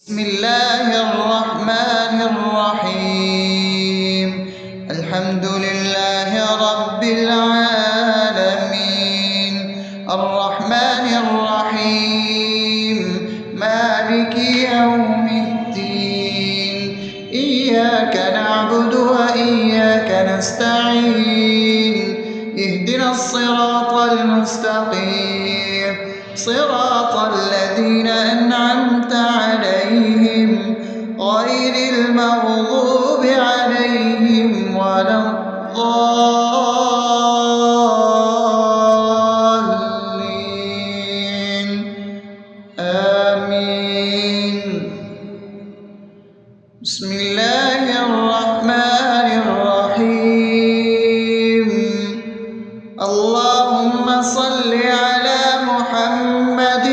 بسم الله الرحمن الرحيم. الحمد لله رب العالمين، الرحمن الرحيم، مالك يوم الدين. إياك نعبد وإياك نستعين، اهدنا الصراط المستقيم، صراط الذين أنعمت عليهم غير المغضوب عليهم ولا الضالين. آمين. بسم الله الرحمن الرحيم. اللهم صل على محمد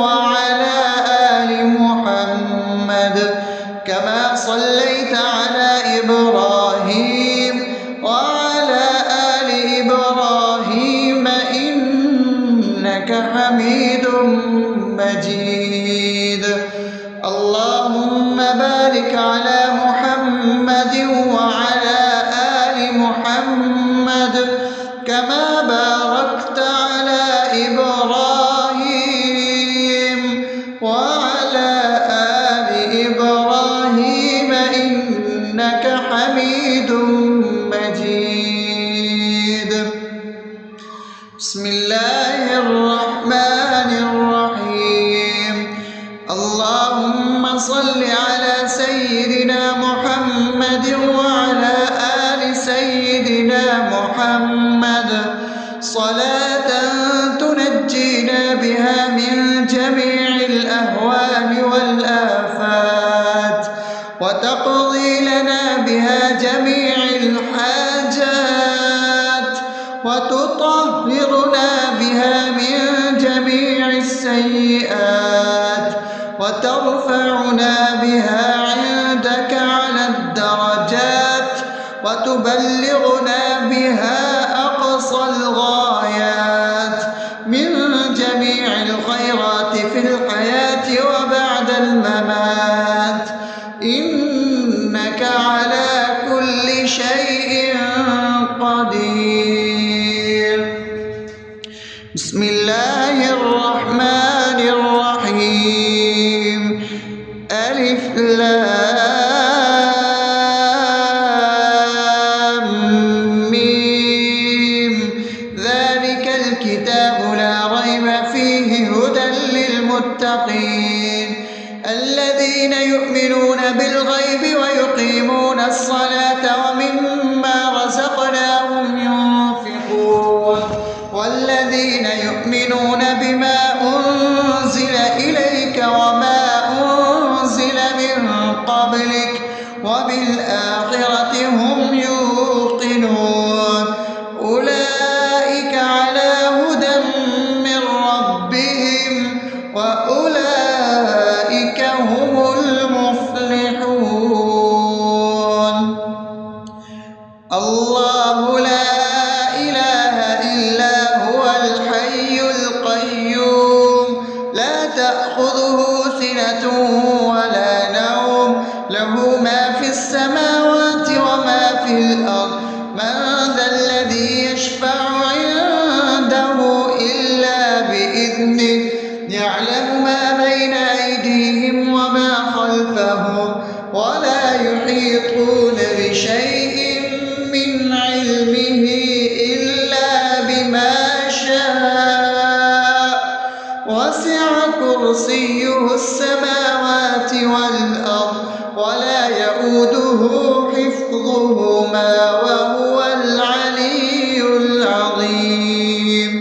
وعلى آل محمد كما صليت على إبراهيم وعلى آل إبراهيم إنك حميد مجيد. اللهم بارك على محمد وعلى آل محمد كما باركت على إبراهيم وعلى آل إبراهيم إنك حميد مجيد. بسم الله الرحمن الرحيم. اللهم صل على سيدنا محمد وعلى آل سيدنا محمد صلاة تنجينا بها من جميع الأهوال والآفات، وتقضي لنا بها جميع الحاجات، وتطهرنا بها من جميع السيئات، وترفعنا بها عندك على الدرجات، وتبلغنا بها أقصى الغايات من جميع الخيرات في الحياة وبعد الممات، إنك على كل شيء قدير. بسم الله الرحمن الرحيم. ألف لام ميم. ذلك الكتاب لا ريب فيه هدى للمتقين الذين يؤمنون بالغيب ويقيمون الصلاة ومما رزقناهم ينفقون والذين يؤمنون بما أنزل إليك وما أنزل من قبلك وبالآخرة هم يوقنون أولئك على هدى من ربهم وأولئك هم المفلحون. الله لا إله إلا هو الحي القيوم لا تأخذه سنة ولا نوم له ما في السماوات وما في الأرض من ذا الذي يشفع عنده إلا بإذنه يعلم ما بين أيديهم وما خلفهم ولا يحيطون بشيء من علمه إلا بما شاء وسع كرسيه السماوات والأرض ولا يؤوده حفظهما وهو العلي العظيم.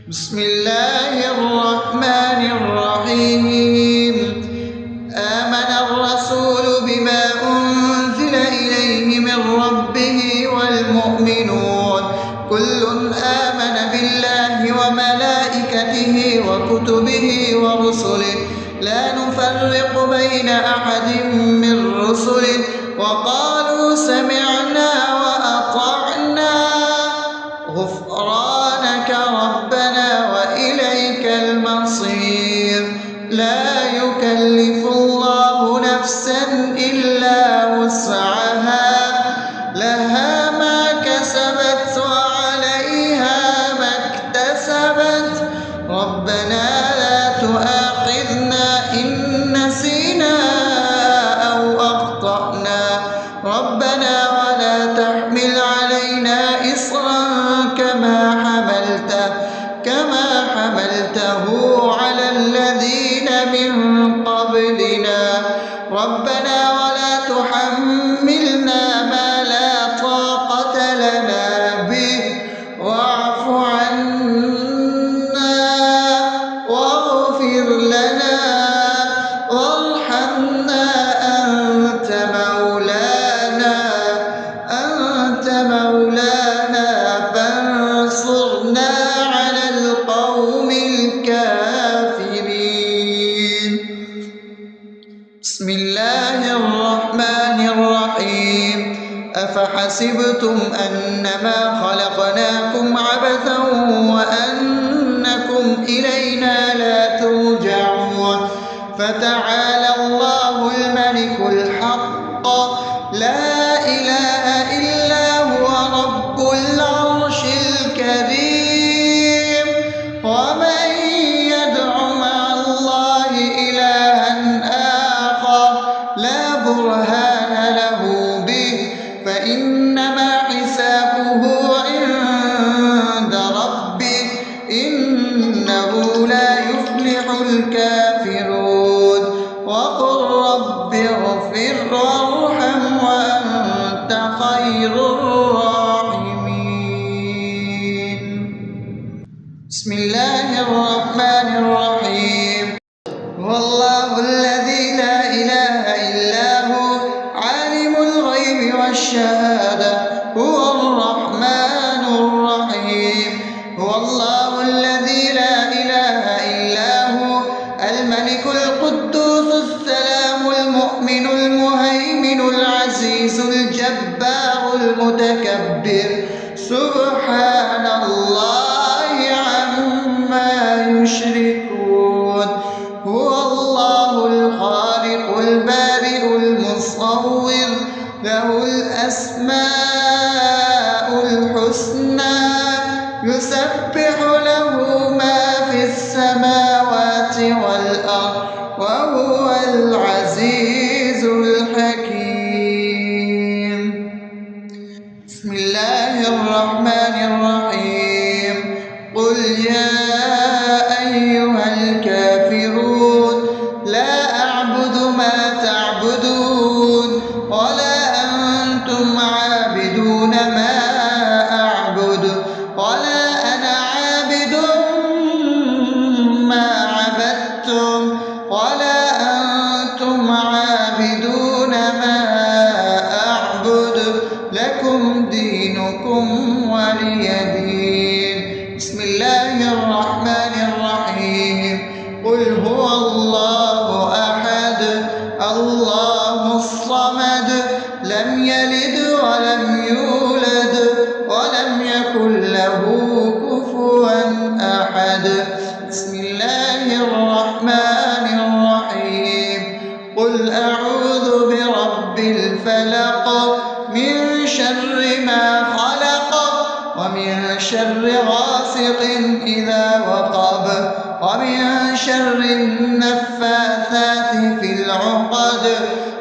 بسم الله الرحمن الرحيم. آمن الرسول بما أنزل إليه من ربه والمؤمنون كل آمن بالله وملائكته وكتبه ورسله لا نفرق بين أحد من رسله وقالوا سمعنا وأطعنا غفرانك ربنا وإليك المصير. لا يكلف قبلنا ربنا ولا تحملنا ما لا طاقة لنا به واعف عنا واغفر لنا وارحمنا أنت مولانا فانصرنا على القوم الكافرين. بسم الله الرحمن الرحيم أفحسبتم أنما خلقناكم عبثا وأنكم إلينا لا ترجعون فتعالى الله الملك الحق لا إله إلا هو رب العرش الكريم ومن يدع مع الله إلها آخر لا برهان له به فإنما حسابه عند ربه إنه لا يفلح الكافرون وقل رب اغفر وارحم وأنت خير الراحمين. بسم الله الرحمن الرحيم هو الله الذي لا إله إلا هو عالم الغيب والشهادة هو الرحمن الرحيم هو الله الذي لا إله إلا هو الملك القدوس السلام المؤمن المهيمن العزيز الجبار المتكبر سبحان الله عما يشركون هو الله الخالق البارئ المصور له الأسماء الحسنى يسبح له ما في السماوات والأرض وهو العزيز الحكيم. بسم الله الرحمن الرحيم قل يا أيها الكافرون لا أعبد ما تعبدون ولا أنتم عابدون ما أعبد ولا أنا عابد ما عبدتم ولا أنتم عابدون ما أعبد لكم دينكم ولي دين. بسم الله الرحمن الرحيم قل هو الله أحد الله الصمد لم يلد ولم يولد ولم يكن له كفوا أحد. بسم الله الرحمن الرحيم قل أعوذ برب الفلق من شر ما خلق ومن شر غاسق إذا وقب ومن شر النفاثات في العقد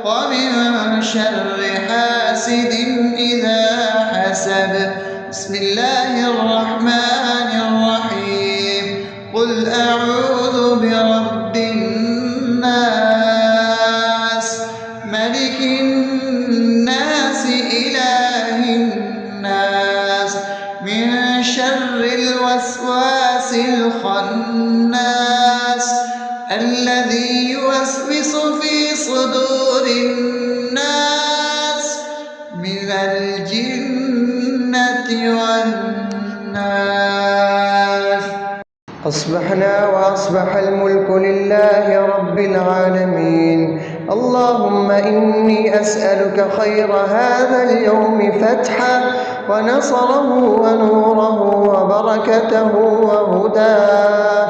ومن شر حاسد إذا حسد. بسم الله الرحمن الرحيم قل أعوذ برب الناس ملك الناس إله الناس من شر الوسواس الخناس الذي يوسوس في صدور الناس من الجنة والناس. أصبحنا وأصبح الملك لله رب العالمين اللهم إني أسألك خير هذا اليوم فتحه ونصره ونوره وبركته وهداه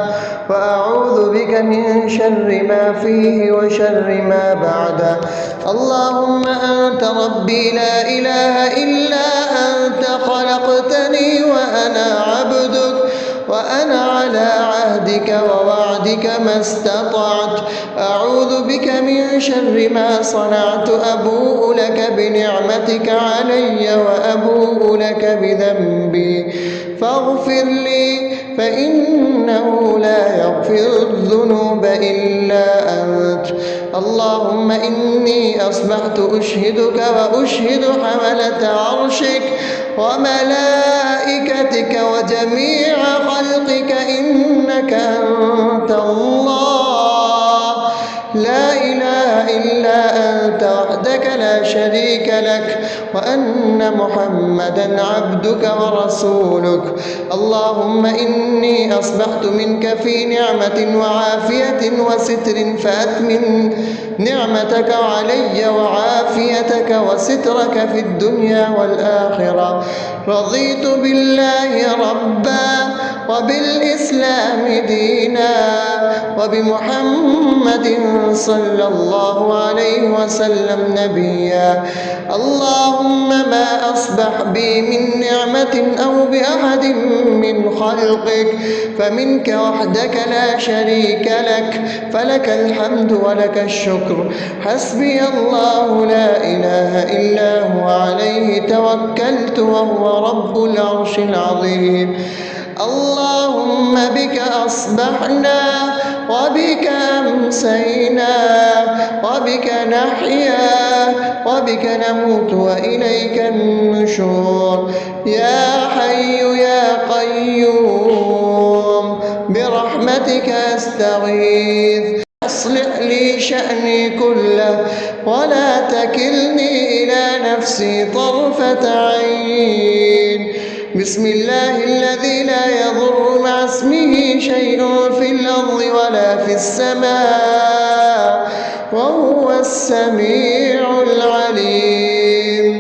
وأعوذ بك من شر ما فيه وشر ما بعده. اللهم أنت ربي لا إله إلا أنت خلقتني وأنا عبدك وأنا على عهدك ووعدك ما استطعت أعوذ بك من شر ما صنعت أبوء لك بنعمتك علي وأبوء لك بذنبي فاغفر لي فإنه لا يغفر الذنوب إلا أنت اللهم إني أصبحت أشهدك وأشهد حملة عرشك وملائكتك وجميع خلقك إنك أنت الله لا إله إلا أنت وحدك لا شريك لك وأن محمدا عبدك ورسولك. اللهم إني أصبحت منك في نعمة وعافية وستر فأتمم نعمتك علي وعافيتك وسترك في الدنيا والآخرة. رضيت بالله ربا وبالإسلام دينا وبمحمد صلى الله عليه وسلم نبيا. اللهم ما أصبح بي من نعمة أو بأحد من خلقك فمنك وحدك لا شريك لك فلك الحمد ولك الشكر. حسبي الله لا إله إلا هو عليه توكلت وهو رب العرش العظيم. اللهم بك أصبحنا وبك أمسينا وبك نحيا وبك نموت وإليك النشور. يا حي يا قيوم برحمتك أستغيث أصلح لي شأني كله ولا تكلني إلى نفسي طرفة عين. بسم الله الذي لا يضر مع اسمه شيء في الأرض ولا في السماء وهو السميع العليم.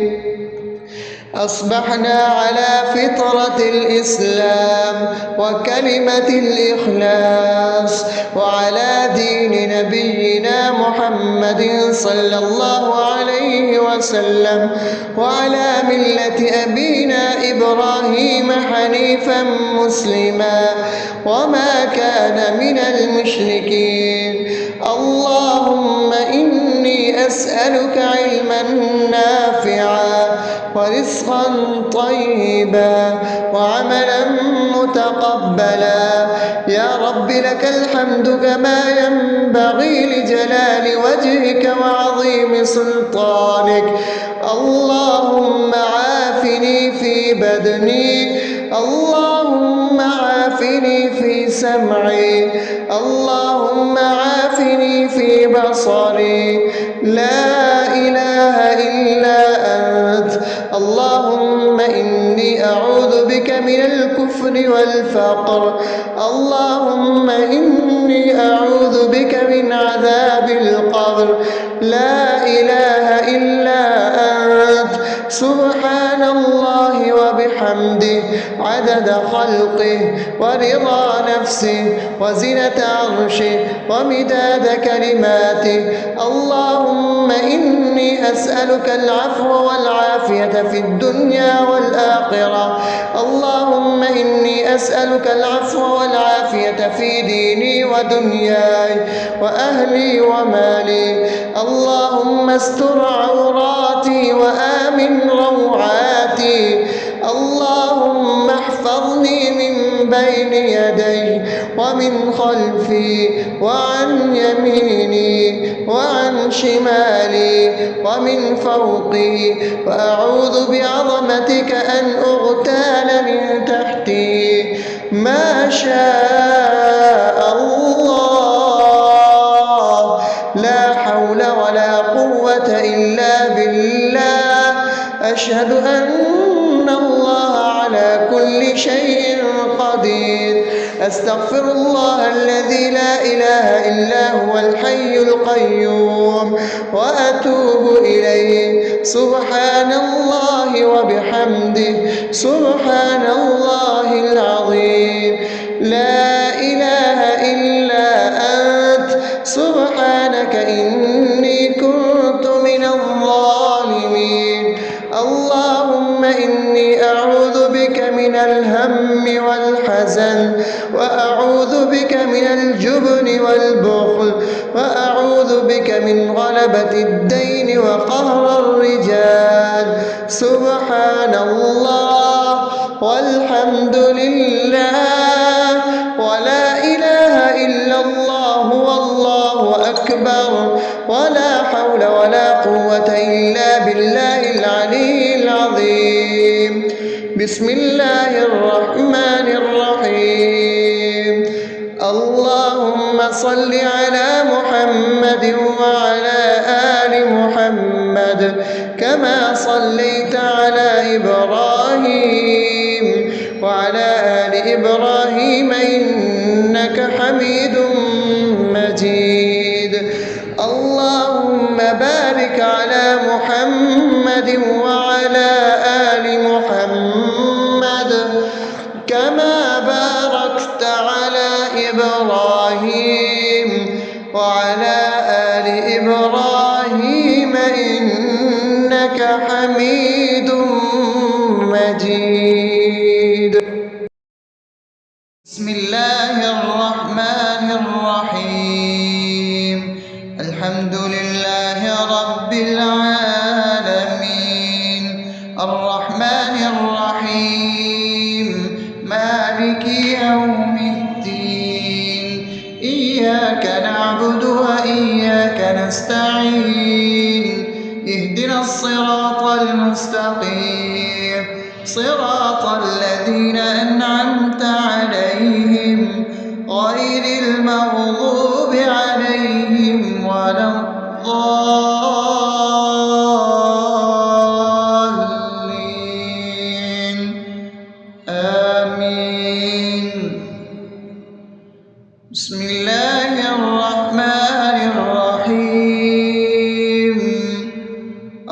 أصبحنا على فطرة الإسلام وكلمة الإخلاص وعلى دين نبينا محمد صلى الله عليه وسلم وعلى ملة أبينا إبراهيم حنيفا مسلما وما كان من المشركين. اللهم إني أسألك علما نافعا ورزقا طيبا وعملا متقبلا. يا رب لك الحمد كما ينبغي لجلال وجهك وعظيم سلطانك. اللهم عافني في بدني اللهم عافني في سمعي اللهم عافني في بصري. لا إله إلا أنت. اللهم إني أعوذ بك من الكفر والفقر. اللهم إني أعوذ بك من عذاب القبر. لا إله إلا أنت. سبحان الله وبحمده عدد خلقه ورضا نفسه وزنة عرشه ومداد كلماته. اللهم إني أسألك العفو والعافية في الدنيا والآخرة. اللهم إني أسألك العفو والعافية في ديني ودنياي وأهلي ومالي. اللهم استر عوراتي وآمن روعاتي. اللهم احفظني من بين يدي ومن خلفي وعن يميني وعن شمالي ومن فوقي وأعوذ بعظمتك أن أغتال من تحتي. ما شاء الله لا حول ولا قوة إلا بالله. أشهد أن الله على كل شيء قدير. أستغفر الله الذي لا إله إلا هو الحي القيوم وأتوب إليه. سبحان الله وبحمده سبحان الله العظيم. لا إله إلا أنت. سبحانك إني كنت من الظالمين. اللهم إني أعوذ بك من الهم والحزن وأعوذ بك من الجبن والبخل وأعوذ بك من غلبة الدين وقهر الرجال. سبحان الله والحمد لله ولا إله إلا الله والله أكبر. أكبر ولا حول ولا قوة إلا بالله العلي العظيم. بسم الله الرحمن الرحيم. اللهم صل على محمد وعلى آل محمد كما صليت على إبراهيم وعلى آل إبراهيم إنك حميد مجيد. اللهم بارك على محمد وعلى آل محمد كما باركت على إبراهيم وعلى آل إبراهيم إنك حميد مجيد. بسم الله الرحمن الرحيم. الحمد لله رب العالمين الرحمن الرحيم مالك يوم الدين إياك نعبد وإياك نستعين اهدنا الصراط المستقيم صراط الذين أنعمت عليهم غير المغضوب عليهم ولا الضالين آمين. بسم الله الرحمن الرحيم.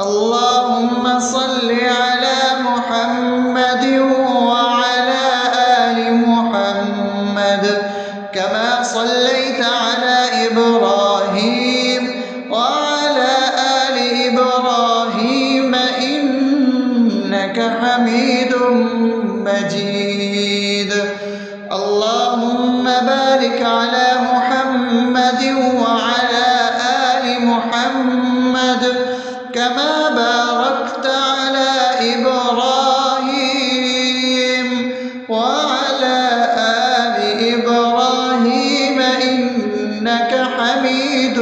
اللهم صل على محمد وعلى آل محمد كما صليت على إبراهيم وعلى آل إبراهيم إنك حميد مجيد. اللهم بارك على محمد وعلى آل محمد كما باركت على إبراهيم وعلى آل إبراهيم إنك حميد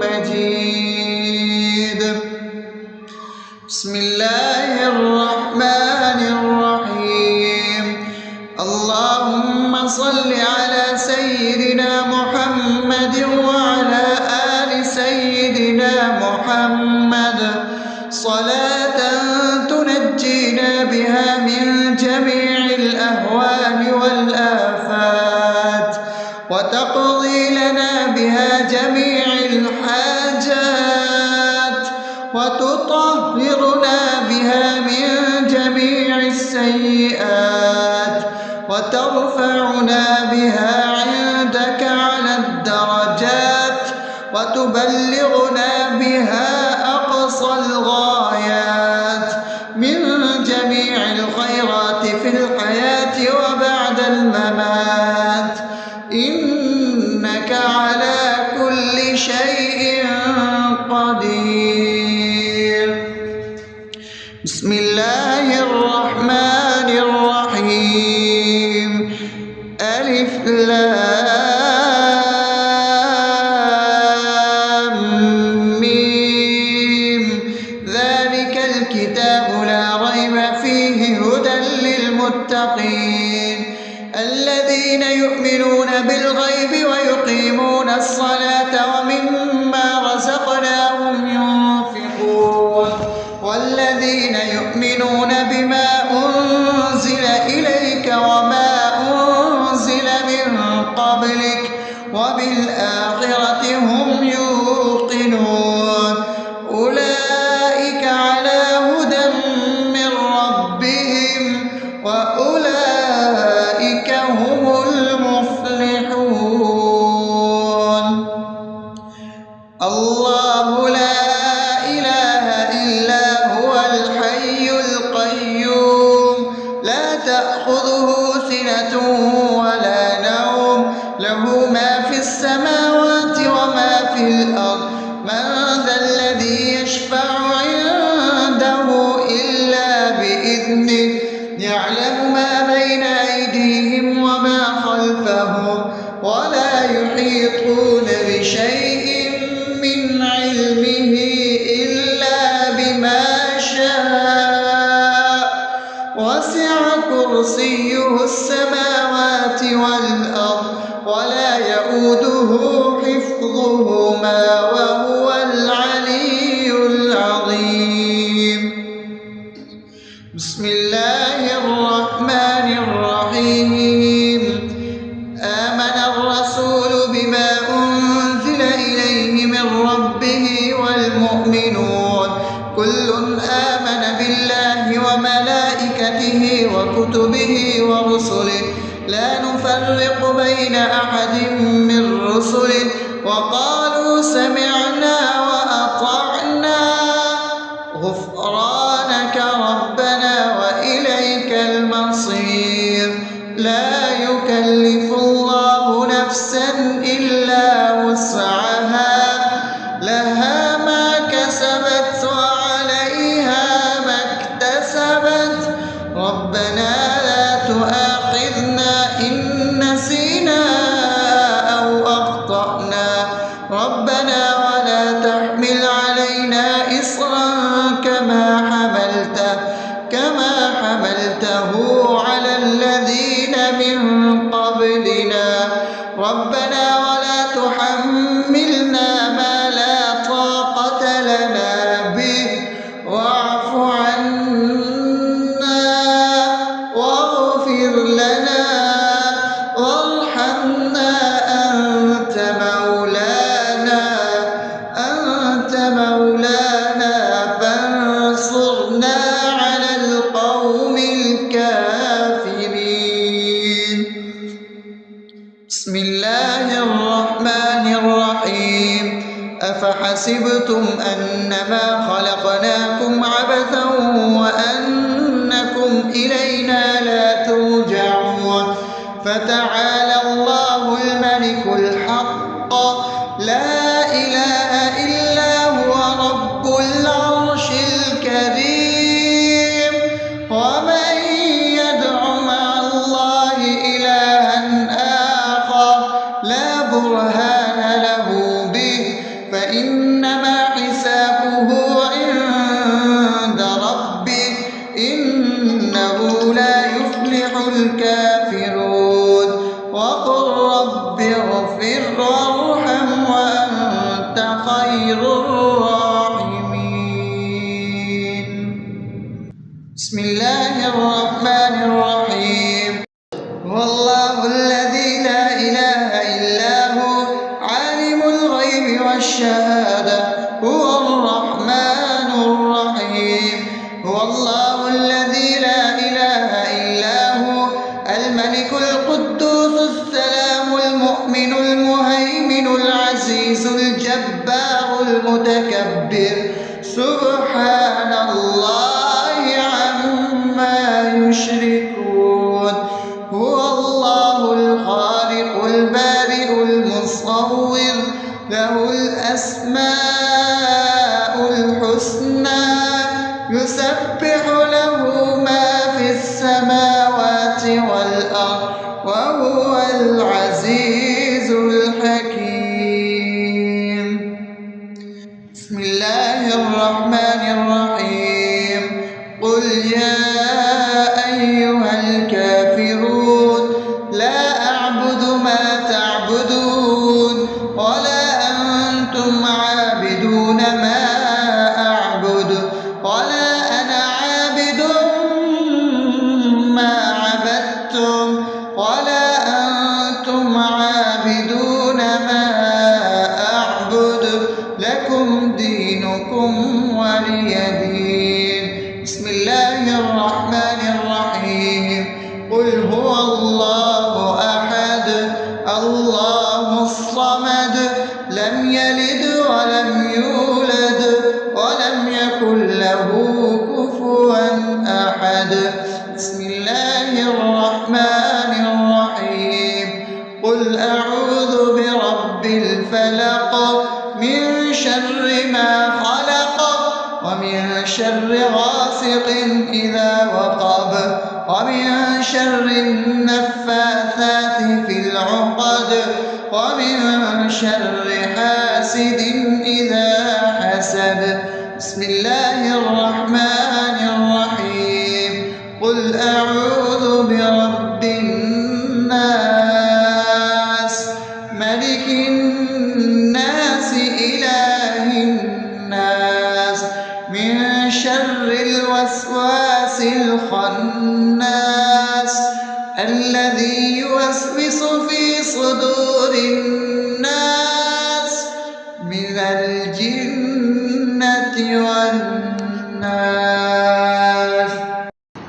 مجيد. بسم الله الرحمن الرحيم. اللهم صل على سيدنا محمد وعلى آل سيدنا محمد صلاة تنجينا بها من جميع الأهوال والآفات وتقضي لنا بها جميع الحاجات وتطهرنا بها من جميع السيئات وترفعنا بها عندك على الدرجات وتبلغنا بها أقصى الغايات من جميع الخيرات في الحياة وبعد الممات إنك على كل شيء قدير. بسم الله الرحمن الرحيم. ألف لام ميم ذلك الكتاب لا ريب فيه هدى للمتقين الذين يؤمنون بالغيب ويقيمون الصلاة ومما رزقناهم ينفقون والذين يؤمنون بما أنزل إليك وما أنزل من قبلك وبالآخرة هم يوقنون أولئك على هدى من ربهم وأولئك هم المفلحون. الله لا إله إلا هو الحي القيوم لا تأخذه سنة ولا نوم له ما في السماوات وما في الأرض من ذا الذي يشفع عنده إلا بإذنه يعلم ما بين أيديهم وما خلفهم ولا يحيطون بشيء به والمؤمنون كل آمن بالله وملائكته وكتبه ورسله لا نفرق بين أحد من رسله وقالوا سمعنا وأطعنا غفرانك ربنا وإليك المصير لا يكلف الله نفسا إلا وسعها لها ما كسبت وعليها ما اكتسبت ربنا لا تؤاخذنا إن نسينا أو أخطأنا ربنا ولا تحمل علينا إصرا كما حملته على الذين من قبلنا ربنا ولا تحملنا ما لا طاقة لنا به واعف عنا واغفر لنا وارحمنا أنت مولانا فانصرنا على القوم الكافرين. بسم الله الرحمن الرحيم أفحسبتم أنما خلقناكم عبثا وأنكم إلينا لا ترجعون فتعالى الله الملك الحق لا إله إلا هو رب العرش الكريم ومن يدع مع الله إلها آخر لا برهان له به فإنما حسابه عند ربه إنه لا يفلح الكافرون وقل رب اغفر وارحم وأنت خير الراحمين. بسم الله الرحمن الرحيم هو الله الذي لا إله إلا هو عالم الغيب والشهادة هو الرحمن الرحيم هو الله الذي لا إله إلا هو الملك القدوس السلام المؤمن المهيمن العزيز الجبار المتكبر سبحان الله عما يشركون هو الله الخالق البارئ المصور له الأسماء الحسنى يسبح له ما في السماوات والأرض وهو العزيز الحكيم. بسم الله الرحمن الرحيم قل يا أيها الكافرون لا أعبد ما تعبدون ولا أنتم عابدون ما أعبد ولا أنا عابد ما عبدتم ولا أنتم عابدون ما أعبد لكم دينكم ولي دين. بسم الله الرحمن الرحيم قل هو الله أحد الله الصمد لم يلد ولم يولد ولم يكن له كفوا أحد. بسم الله الرحمن الرحيم قل أعوذ برب الفلق من شر ما خلق ومن شر غاسق إذا وقب ومن شر النفاثات في العقد ومن شر حاسد إذا حسد. بسم الله الرحمن الرحيم قل أعوذ برب الناس ملك الناس إله الناس من شر الوسواس الخناس الذي يوسوس في صدور الناس من الجن والناس.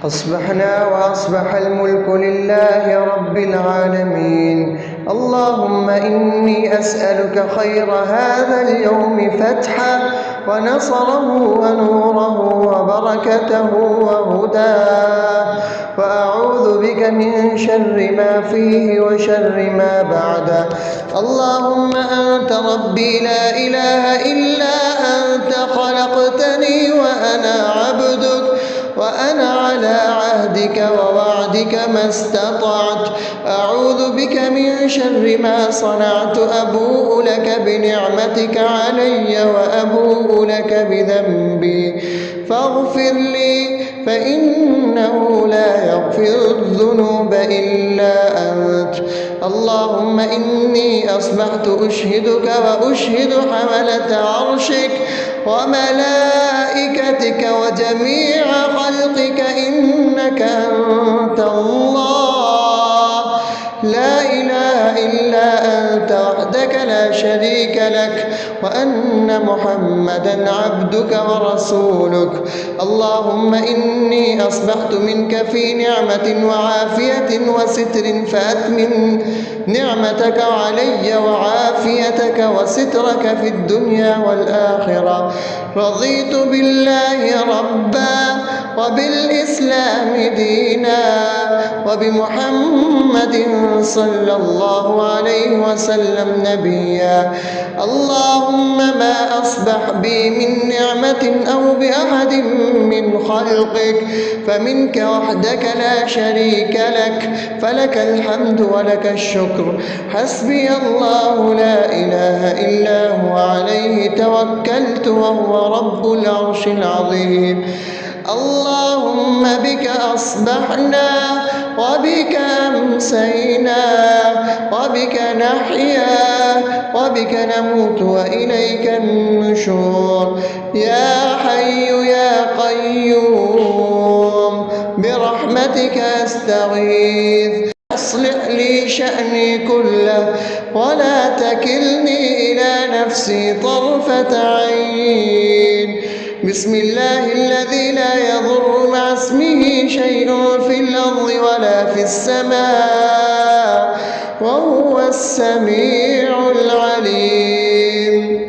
أصبحنا وأصبح الملك لله رب العالمين. اللهم إني أسألك خير هذا اليوم فتحه ونصره ونوره وبركته وهداه، وأعوذ بك من شر ما فيه وشر ما بعده. اللهم أنت ربي لا إله إلا أنت، خلقتني وأنا عبدك، وأنا على عهدك ووعدك ما استطعت. أعوذ بك من شر ما صنعت، أبوء لك بنعمتك علي وأبوء لك بذنبي، فاغفر لي فإنه لا يغفر الذنوب إلا أنت. اللهم إني أصبحت أشهدك وأشهد حملة عرشك وملائكتك وجميع خلقك إنك أنت الله، لا إله إلا أنت وحدك لا شريك لك، وأن محمدا عبدك ورسولك. اللهم إني أصبحت منك في نعمة وعافية وستر، فأتمم نعمتك علي وعافيتك وسترك في الدنيا والآخرة. رضيت بالله ربا وبالإسلام دينا وبمحمد صلى الله عليه وسلم نبيا. اللهم ما أصبح بي من نعمة أو بأحد من خلقك فمنك وحدك لا شريك لك، فلك الحمد ولك الشكر. حسبي الله لا إله إلا هو، عليه توكلت وهو رب العرش العظيم. اللهم بك أصبحنا وبك أمسينا وبك نحيا وبك نموت وإليك النشور. يا حي يا قيوم برحمتك أستغيث، أصلح لي شأني كله ولا تكلني إلى نفسي طرفة عين. بسم الله الذي لا يضر مع اسمه شيء في الأرض ولا في السماء وهو السميع العليم.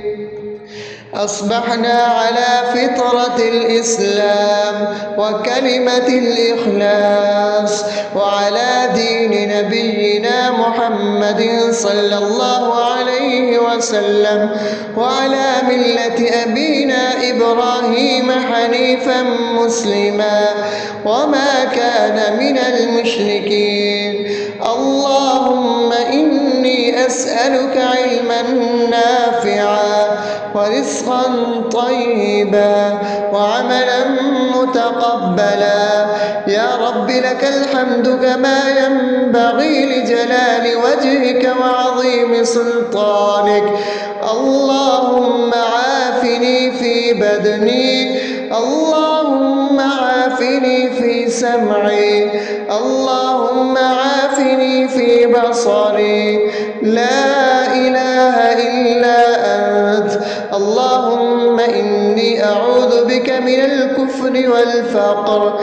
أصبحنا على فطرة الإسلام وكلمة الإخلاص وعلى دين نبينا محمد صلى الله عليه وسلم وعلى ملة أبينا إبراهيم حنيفا مسلما وما كان من المشركين. اللهم إني أسألك علما نافعا ورزقا طيبا وعملا متقبلا. يا رب لك الحمد كما ينبغي لجلال وجهك وعظيم سلطانك. اللهم عافني في بدني، اللهم عافني في سمعي، اللهم عافني في بصري. لا إله إلا أنت. اللهم إني أعوذ بك من الكفر والفقر.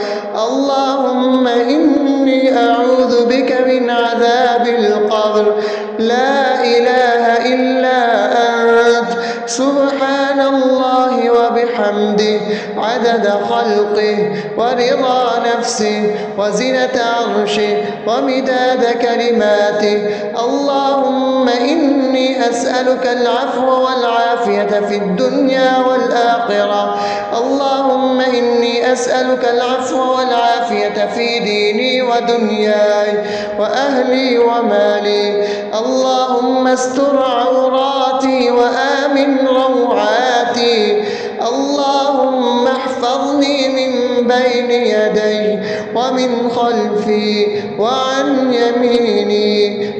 اللهم إني أعوذ بك من عذاب القبر. لا إله إلا أنت. سبحان الله وبحمده عدد خلقه ورضا نفسه وزنة عرشه ومداد كلماته. اللهم إني أسألك العفو والعافية في الدنيا والآخرة. اللهم إني أسألك العفو والعافية في ديني ودنياي وأهلي ومالي. اللهم استر عوراتي وآمن روعاتي. اللهم احفظني من بين يدي ومن خلفي وعن يميني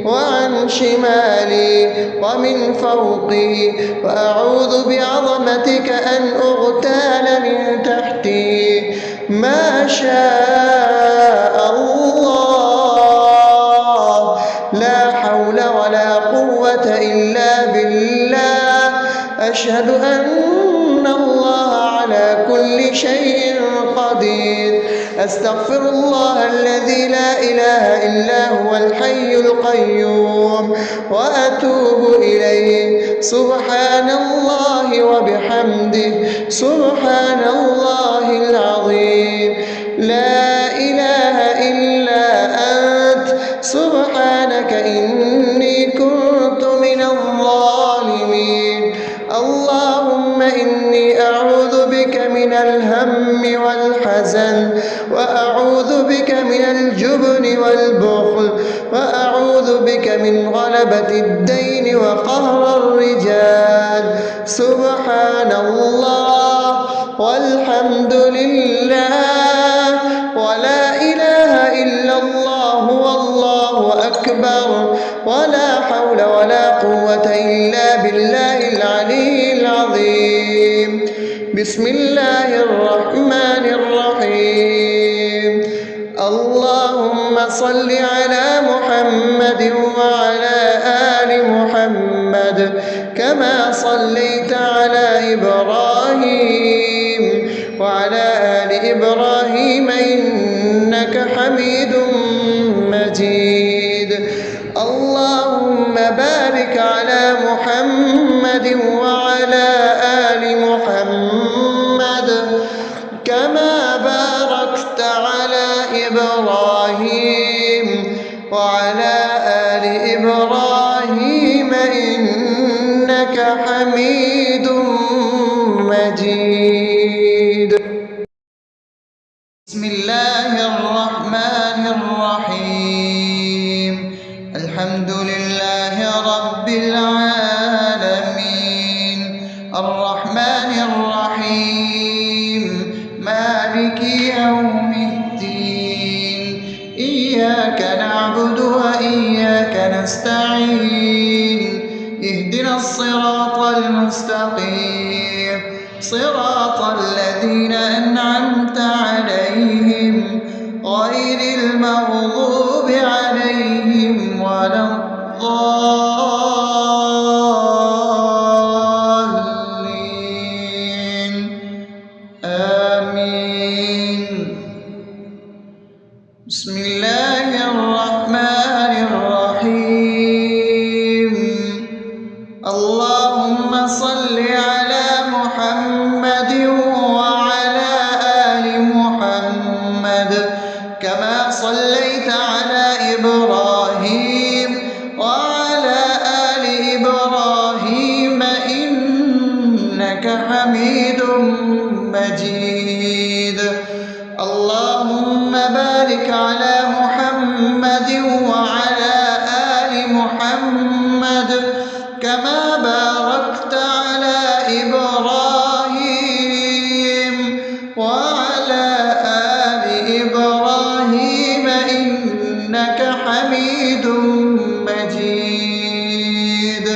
وعن شمالي ومن فوقي، وأعوذ بعظمتك أن أغتال من تحتي. ما شاء الله، لا حول ولا قوة إلا بالله. أشهد أن الله شيء قدير. أستغفر الله الذي لا إله إلا هو الحي القيوم وأتوب إليه. سبحان الله وبحمده سبحان الله العظيم. لا إله إلا أنت سبحانك إني كنت من الظالمين. اللهم إني أعوذ بك من الهم والحزن، وأعوذ بك من الجبن والبخل، وأعوذ بك من غلبة الدين وقهر الرجال. سبحان الله والحمد لله ولا إله إلا الله والله أكبر ولا حول ولا قوة إلا بالله العلي العظيم. بسم الله الرحمن الرحيم. اللهم صل على محمد وعلى آل محمد كما صليت على إبراهيم وعلى آل إبراهيم إنك حميد مجيد. اللهم بارك على محمد وعلى آل محمد كما باركت على إبراهيم وعلى آل إبراهيم إنك حميد مجيد. بسم الله الرحمن الرحيم. الحمد لله رب العالمين الرحمن الرحيم مالك يوم الدين. إياك نعبد وإياك نستعين. اهدنا الصراط المستقيم صراط الذين أنعمت عليهم غير المغضوب عليهم ولا الضالين. آمين. بسم الله الرحمن الرحيم. اللهم صل على محمد وعلى آل محمد كما صليت على إبراهيم وعلى آل إبراهيم إنك حميد مجيد. اللهم بارك على محمد وعلى آل محمد كما باركت على إبراهيم وعلى آل إبراهيم إنك حميد مجيد.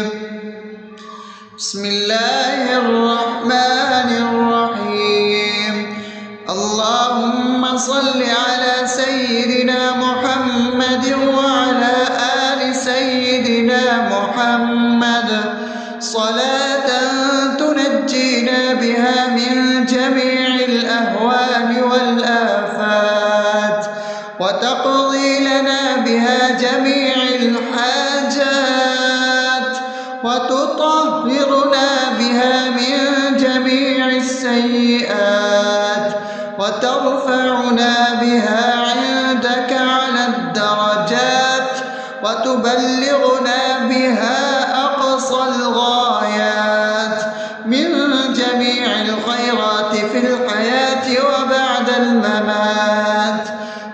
بسم الله الرحمن الرحيم. اللهم صل على سيدنا محمد وعلى آل سيدنا محمد صلاة تنجينا بها من جميع الأهوال والآفات وتقضي لنا بها جميع الحاجات وتطهرنا بها من جميع السيئات وترفعنا بها عندك على الدرجات وتبلغنا بها أقصى الغايات من جميع الخيرات في الحياة وبعد الممات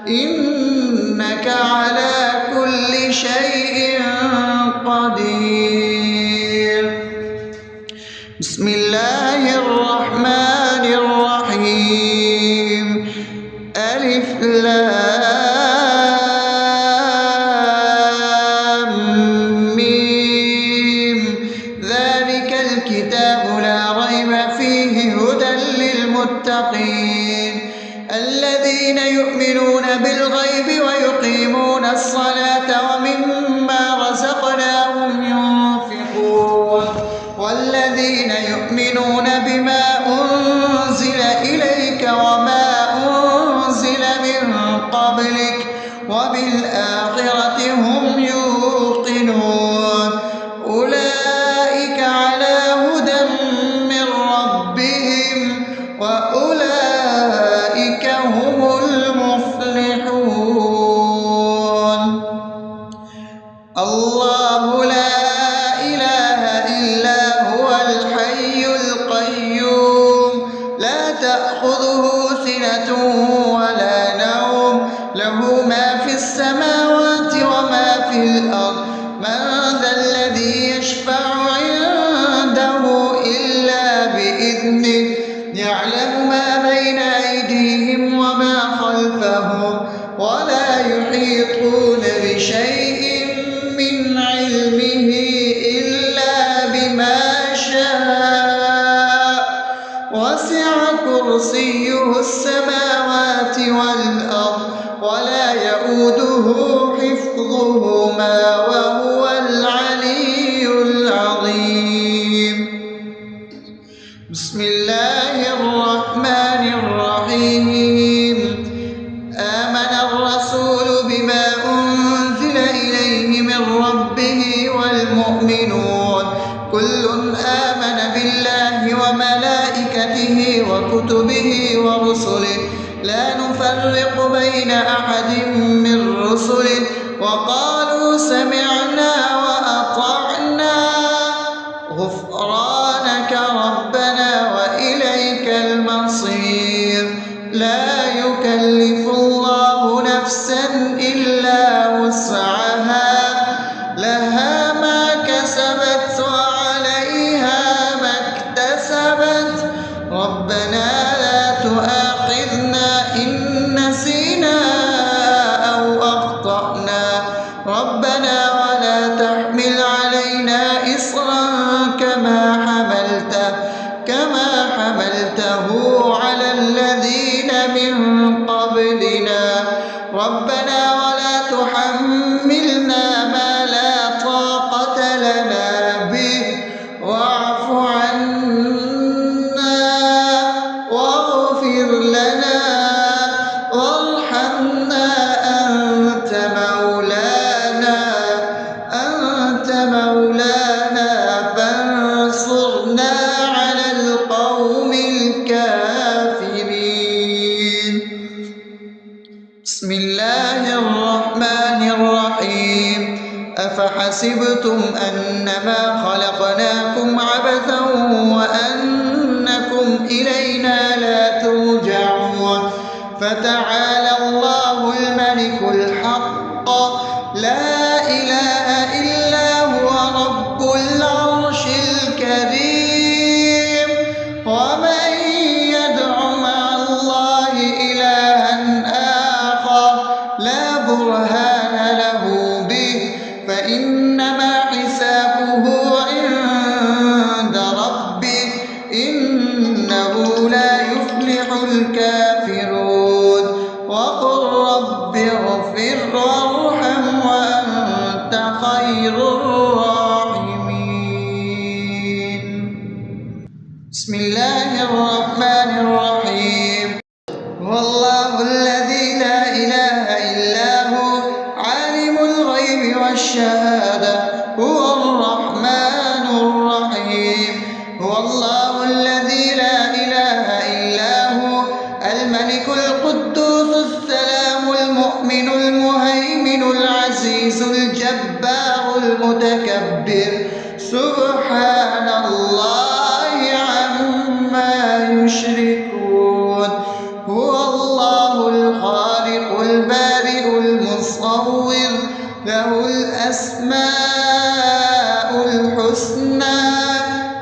إنك على كل شيء قدير. بسم الله الرحمن الرحيم. ألف لام ميم. ذلك الكتاب لا ريب فيه هدى للمتقين الذين يؤمنون بالغيب ويقيمون الصلاة ومما رزقناهم ينفقون والذين يؤمنون بما أنزل إليك القيوم لا تأخذه سنة ولا نوم له ما في السماوات وما في الأرض من ذا الذي يشفع عنده إلا بإذنه يعلم ما بين أيديهم وما خلفهم ولا يحيطون بشيء من علمه إلا بما شاء وسع كرسيه السماوات والأرض ولا يئوده حفظهما وهو العلي العظيم. بسم الله الرحمن الرحيم. آمن الرسول بما أنزل إليه من ربه والمؤمنون كل آمن بالله وملائكته وكتبه ورسله لا نفرق بين أحد من رسله وقالوا سمعنا وأطعنا غفرانك ربنا وإليك المصير. لا يكلف الله نفسا إلا وسعها لها ما كسبت وعليها ما اكتسبت ربنا لا تؤاخذنا إن نسينا أو أخطأنا ربنا ولا تحمل علينا إصرا كما حملته على الذين من قبلنا ربنا ولا تحملنا ما لا طاقة لنا به واعف عنا واغفر لنا وارحمنا أنت مولانا فانصرنا على القوم الكافرين. بسم الله الرحمن الرحيم. أفحسبتم أنما خلقناكم عبثا وأنكم إلينا لا ترجعون فتعالى الله الملك الحق لا إله إلا هو رب العرش الكريم. ومن يدع مع الله إلها آخر لا برهان له به فإنما حسابه عند ربه إنه لا يفلح الكافرون. وقل رب اغفر وارحم وأنت خير الراحمين. بسم الله الرحمن الرحيم. هو الله الذي لا إله إلا هو عالم الغيب والشهادة هو الرحمن الرحيم. هو الله الذي لا إله إلا هو الملك القدوس السلام المؤمن المهيمن العزيز الجبار المتكبر سبحان الله عما يشركون. هو الله الخالق البارئ المصور له الأسماء الحسنى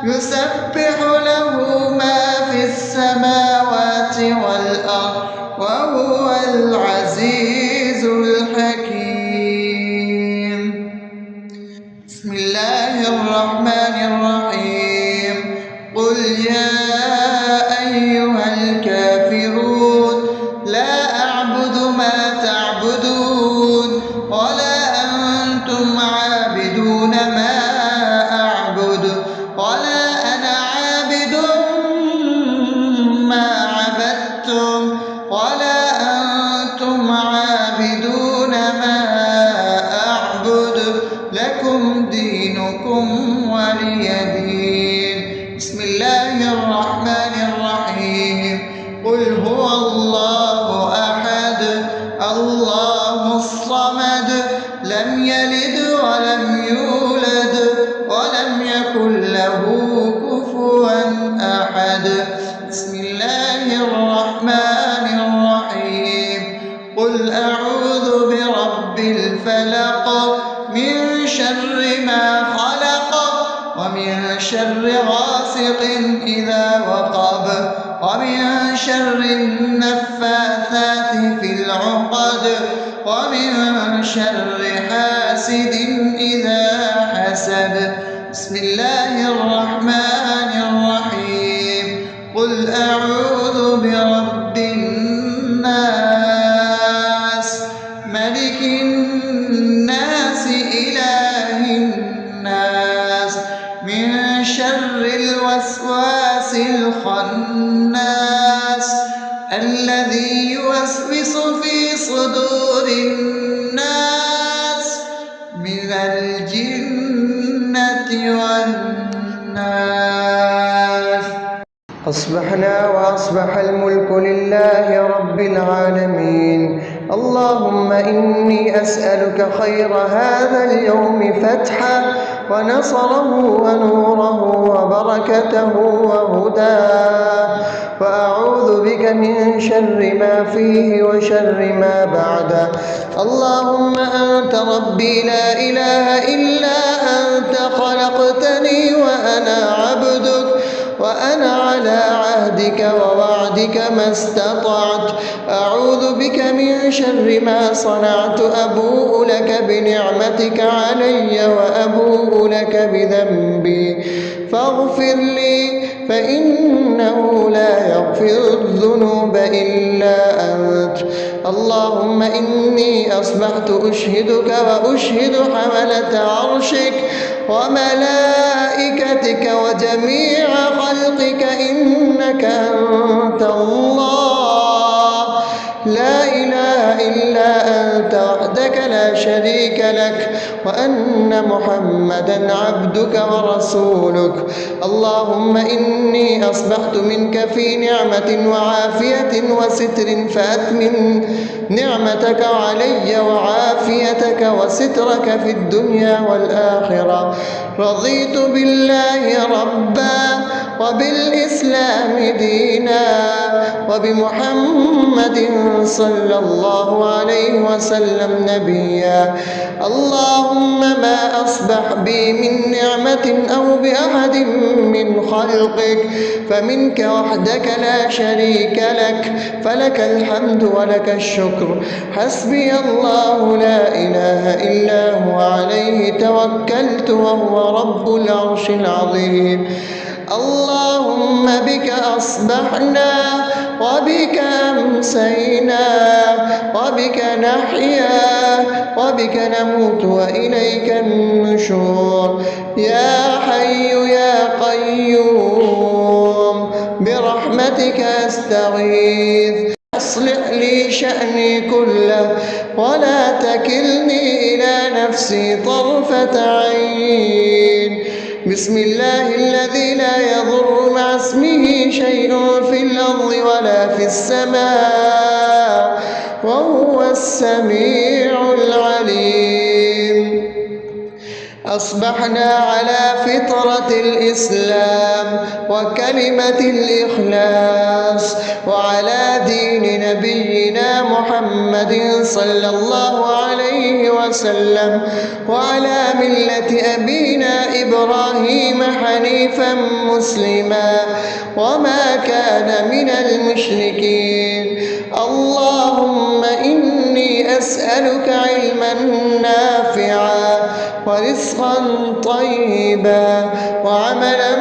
يسبح له ما في السماوات والأرض وهو العزيز الحكيم. بسم الله الرحمن الرحيم. قل يا أيها الكافرون لا أعبد ما تعبدون ولا أنتم عابدون ما أعبد ولا أنا عابد ما عبدتم ولا أنتم عابدون ما أعبد لكم دينكم ولي دين. بسم الله الرحمن الرحيم. قل هو الله أحد الله الصمد لم يلد ولم يولد ولم يكن له كفوا أحد. أحد. بسم الله الرحمن الرحيم. قل أعوذ برب الفلق من شر ما خلق ومن شر غاسق إذا وقب ومن شر النفاثات في العقد ومن شر حاسد إذا حسد. بسم الله الرحمن الرحيم. قل أعوذ برب الناس ملك الناس إله الناس من شر الوسواس الخناس الذي يوسوس في صدور الناس من الجنة والناس. أصبحنا وأصبح الملك لله رب العالمين. اللهم إني أسألك خير هذا اليوم فتحه ونصره ونوره وبركته وهداه، وأعوذ بك من شر ما فيه وشر ما بعده. اللهم أنت ربي لا إله إلا أنت، خلقتني وأنا عبدك، وأنا على عهدك ووعدك ما استطعت. أعوذ بك من شر ما صنعت. أبوء لك بنعمتك علي وأبوء لك بذنبي فاغفر لي، فإنه لا يغفر الذنوب إلا أنت. اللهم إني أصبحت أشهدك وأشهد حملة عرشك وملائكتك وجميع خلقك إنك أنت الله لا إله إلا أنت وحدك لا شريك لك، وأن محمدا عبدك ورسولك. اللهم إني أصبحت منك في نعمة وعافية وستر، فأتمم نعمتك علي وعافيتك وسترك في الدنيا والآخرة. رضيت بالله ربا وبالإسلام دينا وبمحمد صلى الله عليه وسلم نبيا. اللهم ما أصبح بي من نعمة أو بأحد من خلقك فمنك وحدك لا شريك لك، فلك الحمد ولك الشكر. حسبي الله لا إله إلا هو عليه توكلت وهو رب العرش العظيم. اللهم بك أصبحنا وبك أمسينا وبك نحيا وبك نموت وإليك النشور. يا حي يا قيوم برحمتك أستغيث، أصلح لي شأني كله ولا تكلني إلى نفسي طرفة عين. بسم الله الذي لا يضر مع اسمه شيء في الأرض ولا في السماء وهو السميع العليم. أصبحنا على فطرة الإسلام وكلمة الإخلاص وعلى دين نبينا محمد صلى الله عليه وسلم وعلى ملة أبينا إبراهيم حنيفا مسلما وما كان من المشركين. اللهم إني أسألك علما نافعا ورزقا طيبا وعملا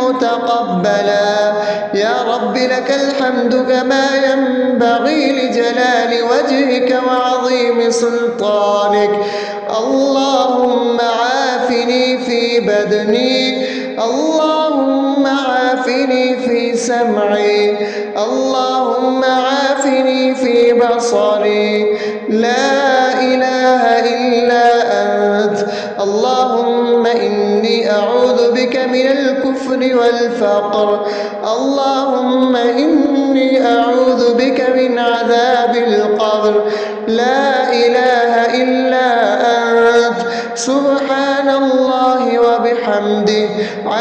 متقبلا. يا رب لك الحمد كما ينبغي لجلال وجهك وعظيم سلطانك. اللهم عافني في بدني، اللهم عافني في سمعي، اللهم عافني في بصري. لا إله إلا أنت. اللهم إني أعوذ بك من الكفر والفقر. اللهم إني أعوذ بك من عذاب القبر. لا إله إلا أنت. سبحان الله وبحمده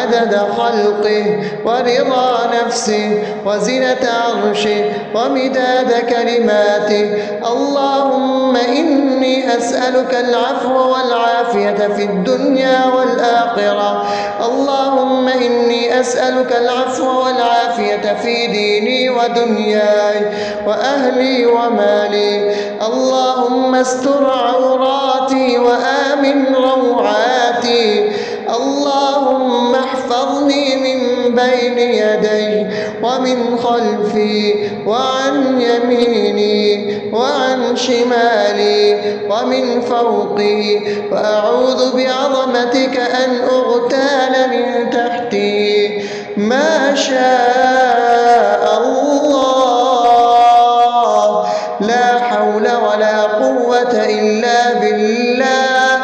عدد خلقه ورضا نفسه وزنة عرشه ومداد كلماته. اللهم إني أسألك العفو والعافية في الدنيا والآخرة. اللهم إني أسألك العفو والعافية في ديني ودنياي وأهلي ومالي. اللهم استر عوراتي وآمن روعاتي. اللهم احفظني من بين يدي ومن خلفي وعن يميني وعن شمالي ومن فوقي، وأعوذ بعظمتك أن أغتال من تحتي. ما شاء الله، لا حول ولا قوة إلا بالله.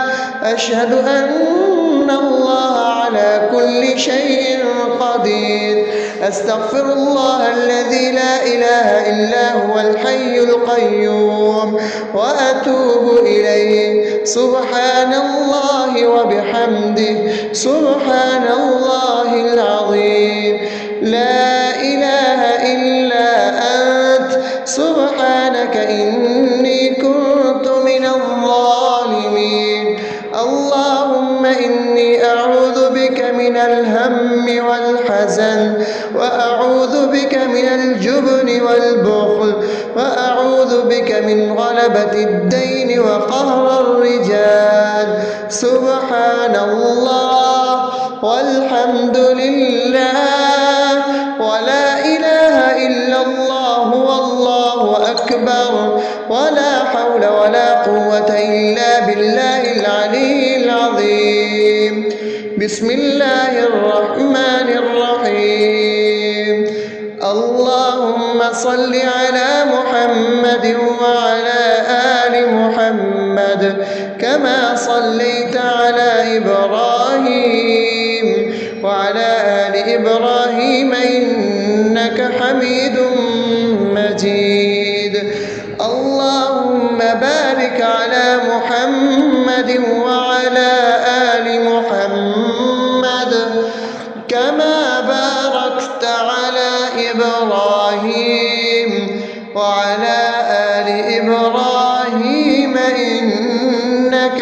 أشهد أن الله على كل شيء قدير. أستغفر الله الذي لا إله إلا هو الحي القيوم وأتوب إليه. سبحان الله وبحمده، سبحان الله العظيم. لا إله إلا أنت، سبحانك إني كنت من الظالمين. اللهم إني أعوذ بك من الهم والحزن، وأعوذ بك من الجبن والبخل، وأعوذ بك من غلبة الدين وقهر الرجال. سبحان الله والحمد لله ولا إله إلا الله والله أكبر، ولا حول ولا قوة إلا بالله العلي العظيم. بسم الله الرحمن الرحيم. اللهم صل على محمد وعلى آل محمد كما صليت على إبراهيم وعلى آل إبراهيم إنك حميد مجيد. اللهم بارك على محمد وعلى آل محمد كما باركت على إبراهيم وعلى آل إبراهيم إنك